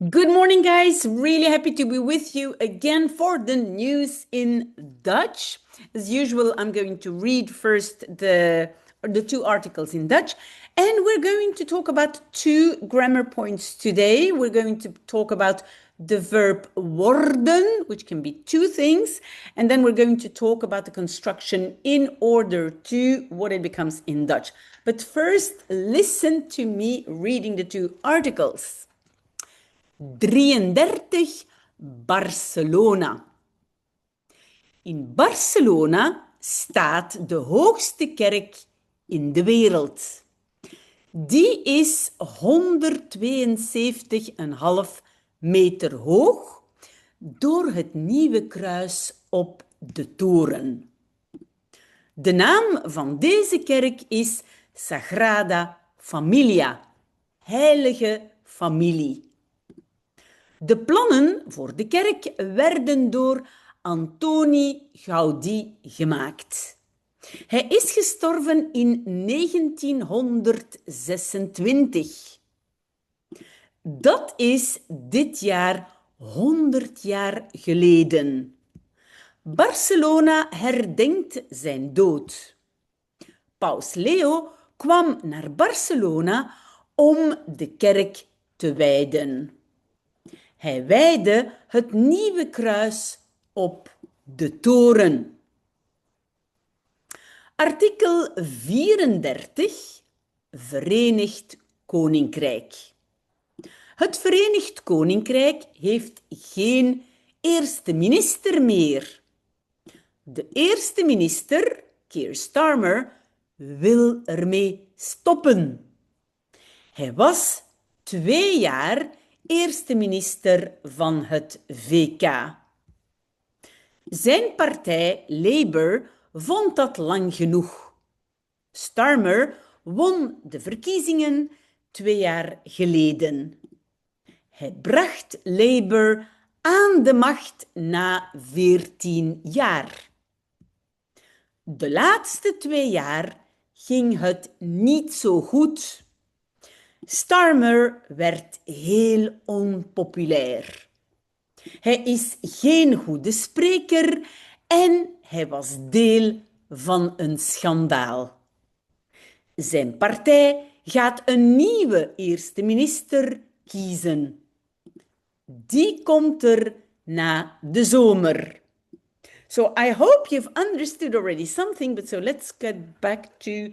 Good morning, guys. Really happy to be with you again for the news in Dutch. As usual, I'm going to read first the two articles in Dutch, and we're going to talk about two grammar points today. We're going to talk about the verb worden, which can be two things, and then we're going to talk about the construction in order to what it becomes in Dutch. But first, listen to me reading the two articles. 33 Barcelona. In Barcelona staat de hoogste kerk in de wereld. Die is 172,5 meter hoog door het nieuwe kruis op de toren. De naam van deze kerk is Sagrada Familia, Heilige Familie. De plannen voor de kerk werden door Antoni Gaudí gemaakt. Hij is gestorven in 1926. Dat is dit jaar 100 jaar geleden. Barcelona herdenkt zijn dood. Paus Leo kwam naar Barcelona om de kerk te wijden. Hij wijdde het nieuwe kruis op de toren. Artikel 34, Verenigd Koninkrijk. Het Verenigd Koninkrijk heeft geen eerste minister meer. De eerste minister, Keir Starmer, wil ermee stoppen. Hij was 2 jaar eerste minister van het VK. Zijn partij, Labour, vond dat lang genoeg. Starmer won de verkiezingen 2 jaar geleden. Hij bracht Labour aan de macht na 14 jaar. De laatste 2 jaar ging het niet zo goed. Starmer werd heel onpopulair. Hij is geen goede spreker en hij was deel van een schandaal. Zijn partij gaat een nieuwe eerste minister kiezen. Die komt er na de zomer. So I hope you've understood already something, but so let's get back to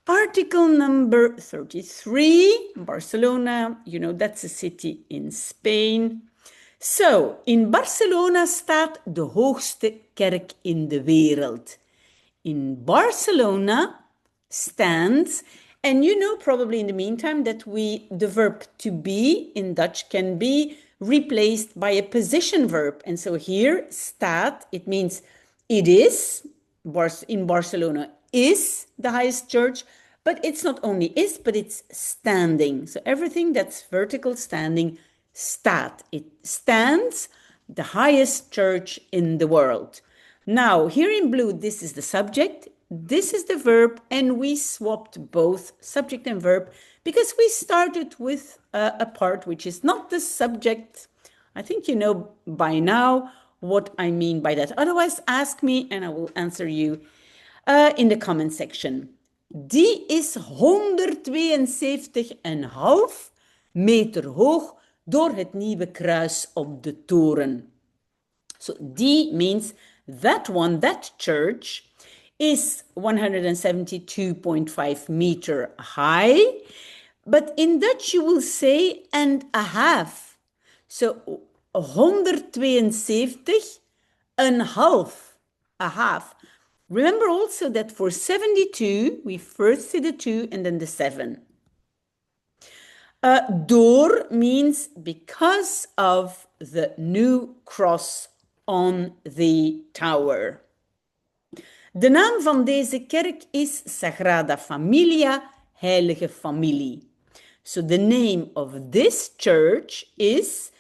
article number 33, Barcelona, you know, that's a city in Spain. So, in Barcelona staat de hoogste kerk in de wereld. In Barcelona stands, and you know probably in the meantime that the verb to be in Dutch can be replaced by a position verb. And so here, staat, it means it is, in Barcelona, is the highest church, but it's not only is, but it's standing. So everything that's vertical standing, staat. It stands, the highest church in the world. Now, here in blue, this is the subject, this is the verb, and we swapped both subject and verb because we started with a part which is not the subject. I think you know by now what I mean by that. Otherwise, ask me and I will answer you in the comment section. Die is 172,5 meter hoog door het nieuwe kruis op de toren. So die means that one, that church, is 172.5 meter high. But in Dutch you will say and a half. So 172, een half, a half. Remember also that for 72, we first see the 2 and then the 7. Door means because of the new cross on the tower. De naam van deze kerk is Sagrada Familia, Heilige Familie. So the name of this church is,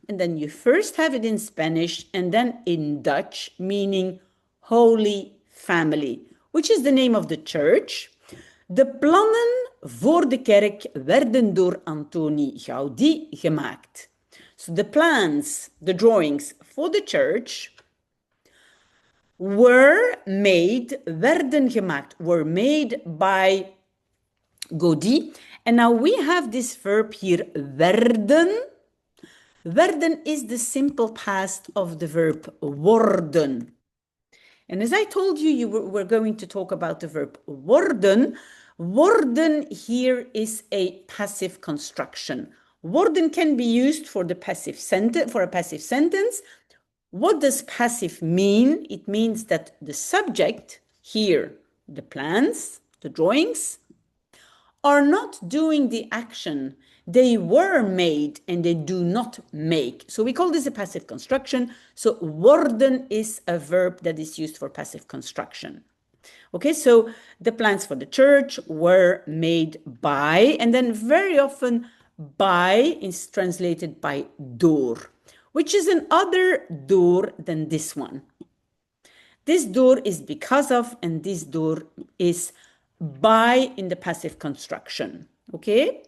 and then you first have it in Spanish and then in Dutch, meaning Holy Family, which is the name of the church. De plannen voor de kerk werden door Antoni Gaudí gemaakt. So the plans, the drawings for the church were made, werden gemaakt, were made by Gaudí. And now we have this verb here, werden. Werden is the simple past of the verb worden. And as I told you, we're going to talk about the verb worden. Worden here is a passive construction. Worden can be used for the passive sentence, for a passive sentence. What does passive mean? It means that the subject here, the plans, the drawings, are not doing the action. They were made and they do not make. So we call this a passive construction. So worden is a verb that is used for passive construction. Okay, so the plans for the church were made by, and then very often by is translated by door, which is another door than this one. This door is because of, and this door is by in the passive construction. Okay?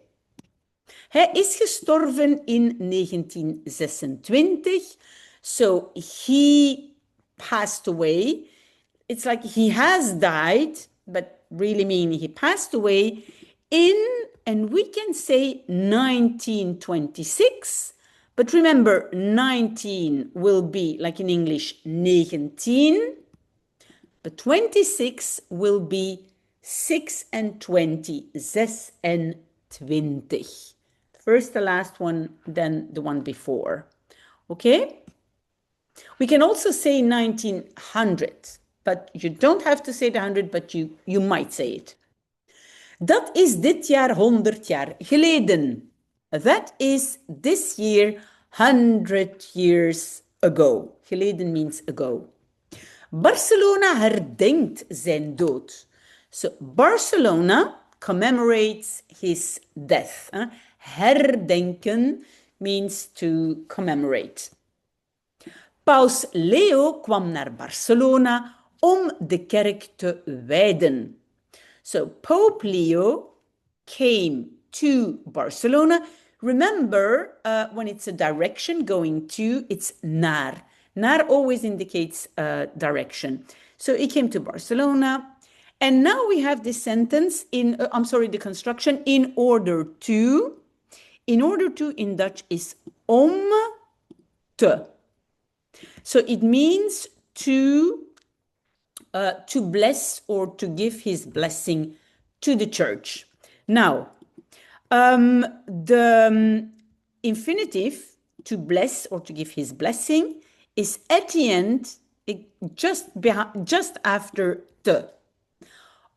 Hij is gestorven in 1926. So he passed away. It's like he has died, but really meaning he passed away in, and we can say 1926. But remember, 19 will be, like in English, 19. But 26 will be 6 and 20, 6 and 20. First the last one, then the one before. Okay? We can also say 1900, but you don't have to say the 100, but you might say it. Dat is dit jaar 100 jaar geleden. That is this year 100 years ago. Geleden means ago. Barcelona herdenkt zijn dood. So Barcelona commemorates his death. Herdenken means to commemorate. Paus Leo kwam naar Barcelona om de kerk te wijden. So Pope Leo came to Barcelona. Remember, when it's a direction going to, it's naar. Naar always indicates direction. So he came to Barcelona. And now we have this sentence in, the construction, in order to. In order to in Dutch is om te. So it means to bless or to give his blessing to the church. Now, the infinitive to bless or to give his blessing is at the end, just after te.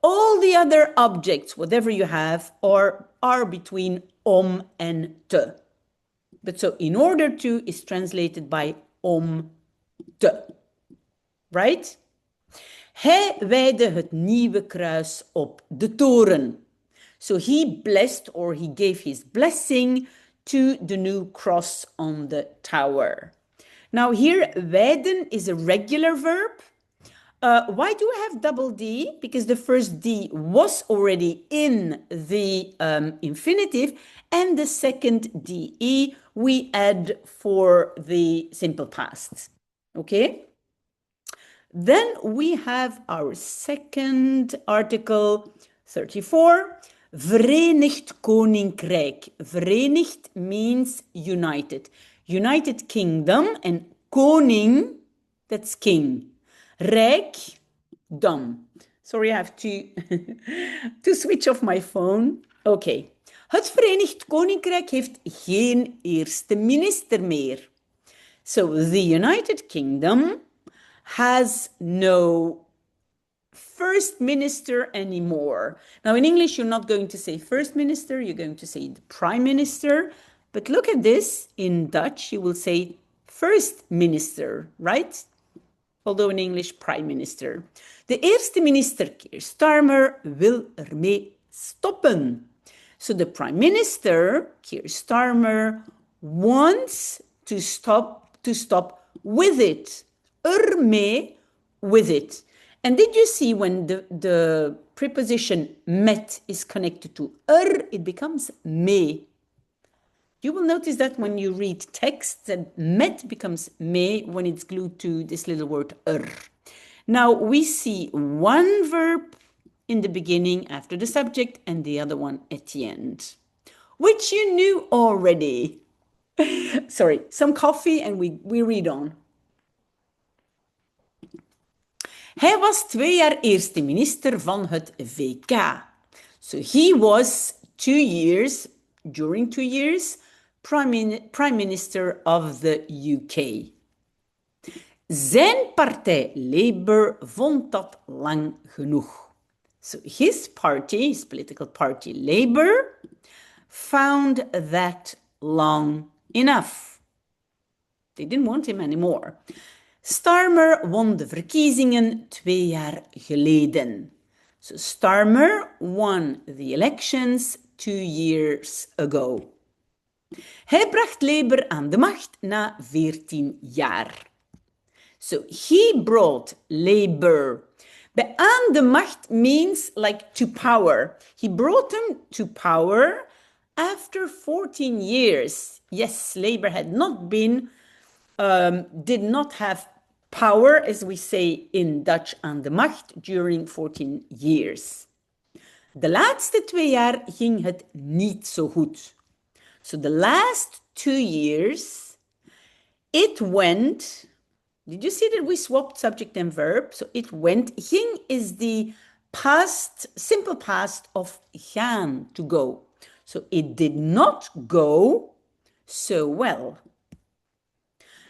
All the other objects, whatever you have, are between om and te. But so in order to is translated by om te. Right? Hij wijde het nieuwe kruis op de toren. So he blessed or he gave his blessing to the new cross on the tower. Now here, wijden is a regular verb. Why do we have double D? Because the first D was already in the infinitive, and the second DE we add for the simple past. Okay? Then we have our second article, 34. Verenigd Koninkrijk. Verenigd means united. United Kingdom, and koning, that's king. Rijk, dam. Sorry, I have to switch off my phone. Okay. Het Verenigd Koninkrijk heeft geen eerste minister meer. So the United Kingdom has no first minister anymore. Now in English, you're not going to say first minister, you're going to say the prime minister. But look at this, in Dutch, you will say first minister, right? Although in English, prime minister. De eerste minister, Keir Starmer, wil ermee stoppen. So the prime minister, Keir Starmer, wants to stop with it. Ermee, with it. And did you see when the preposition met is connected to it becomes mee. You will notice that when you read text, that met becomes me when it's glued to this little word Now we see one verb in the beginning after the subject and the other one at the end, which you knew already. Sorry, some coffee and we read on. Hij was 2 jaar eerste minister van het VK. So he was 2 years, during 2 years, Prime Minister of the UK. Zijn partij Labour vond dat lang genoeg. So his party, his political party Labour, found that long enough. They didn't want him anymore. Starmer won de verkiezingen 2 jaar geleden. So Starmer won the elections 2 years ago. Hij bracht Labour aan de macht na 14 jaar. So he brought Labour. Bij aan de macht means like to power. He brought them to power after 14 years. Yes, Labour had not been, did not have power, as we say in Dutch, aan de macht during 14 years. De laatste 2 jaar ging het niet zo goed. So the last 2 years, it went, did you see that we swapped subject and verb? So it went, ging is the past, simple past of gaan, to go. So it did not go so well.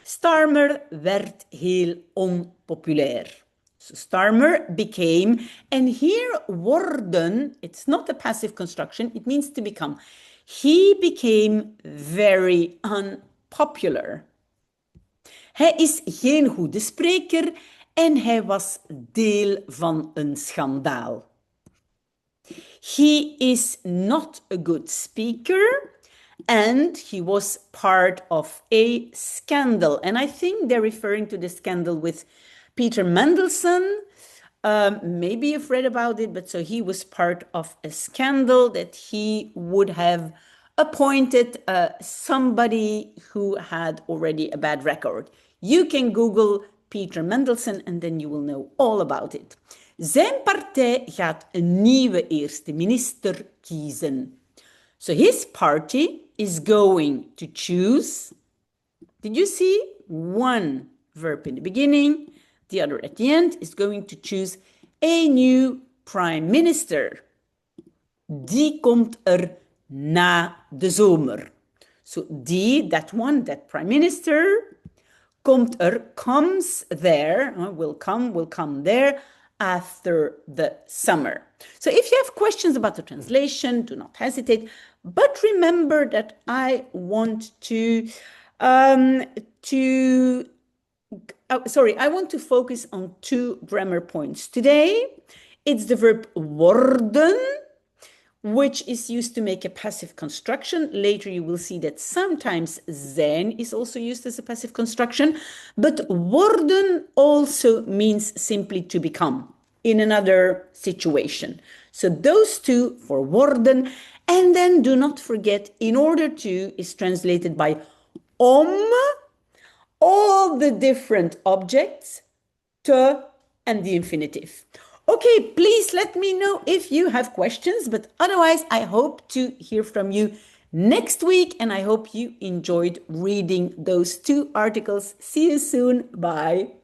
Starmer werd heel onpopulair. So Starmer became, and here worden, it's not a passive construction, it means to become. He became very unpopular. Hij is geen goede spreker en hij was deel van een schandaal. He is not a good speaker and he was part of a scandal. And I think they're referring to the scandal with Peter Mandelson. Maybe you've read about it, but so he was part of a scandal that he would have appointed somebody who had already a bad record. You can Google Peter Mandelson and then you will know all about it. Zijn partij gaat een nieuwe eerste minister kiezen. So his party is going to choose, did you see? One verb in the beginning, the other at the end, is going to choose a new prime minister. Die komt na de zomer. So die, that one, that prime minister, comes there, will come there after the summer. So if you have questions about the translation, do not hesitate. But remember that I want I want to focus on 2 grammar points today. It's the verb worden, which is used to make a passive construction. Later you will see that sometimes zijn is also used as a passive construction, but worden also means simply to become in another situation. So those 2 for worden, and then do not forget, in order to is translated by all the different objects, te and the infinitive. Okay, please let me know if you have questions, but otherwise I hope to hear from you next week and I hope you enjoyed reading those 2 articles. See you soon. Bye.